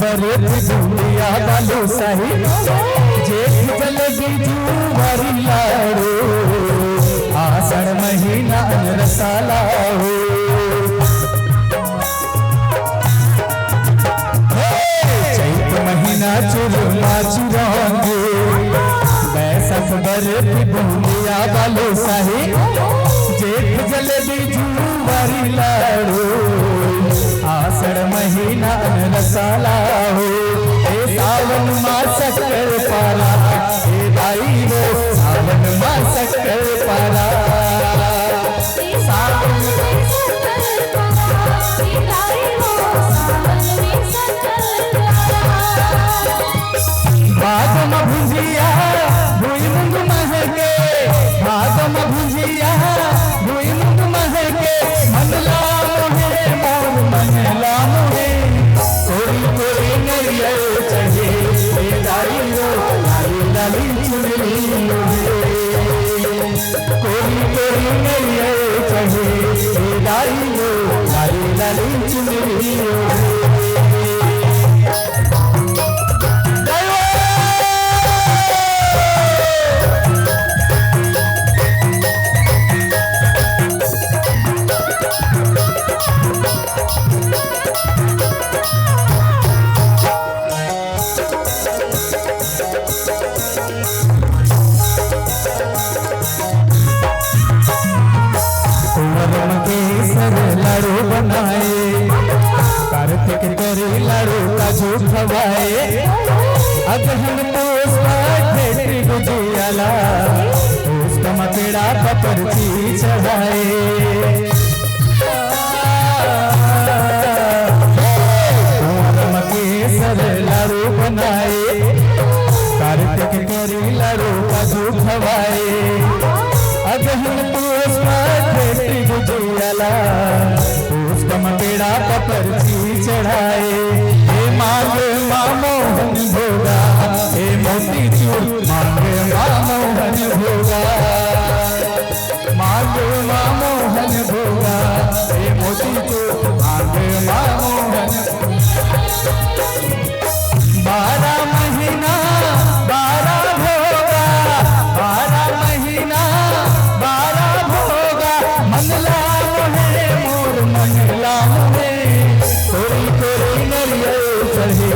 दुनिया बालू सही जेठ जलेगी जुवारी लाड़ो आषाढ़ महीना रसाला हो चैत महीना चुरुमा चुरांगे बैसाख बरत दुनिया बालू सही जेठ जलेगी जुवारी लाड़ो आषाढ़ महीना रसाला हो सावन मास कर पारा हे दाई वो सावन मास कर पारा सावन में सकर पारा हे दाई वो सावन में सकर पारा भागम भुजिया भुई मुंग महके भागम भुजिया भुई मुंग महके मनला मोहे मोर मनला मोहे कोई कोई नरिया चढ़े हे दाई रो लाली लाली चुनरी कोई कोई नरिया चढ़े हे दाई रो लाली लाली चुनरी लाड़ू बनाए कार्तिक करे लाड़ू का झूठ खवाए अगहन पोस्ट गुजियाला उसका मपेड़ा पपरची चढ़ाए मकेसर लाड़ू बनाए कार्तिक करे लाड़ू का झूठ खवाए अगहन गुजियाला उसका मपेड़ा पपरची चढ़ाए हे मांग मोहन भोगा हे मोती चूर मांग मोहन भोगा मांग मोहन भोगा हे मोती चूर मांग मोहन 12 महीना 12 भोगा 12 महीना 12 भोगा मनला मोहे मोर मनला मोहे कोई कोई नरिया चढ़े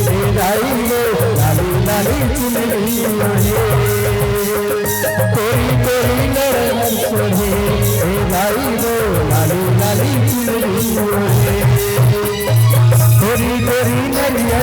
हे दाई रो लाली लाली चुनरी ओढ़े कोई कोई नरिया चढ़े हे दाई रो लाली लाली चुनरी ओढ़े कोई कोई नरिया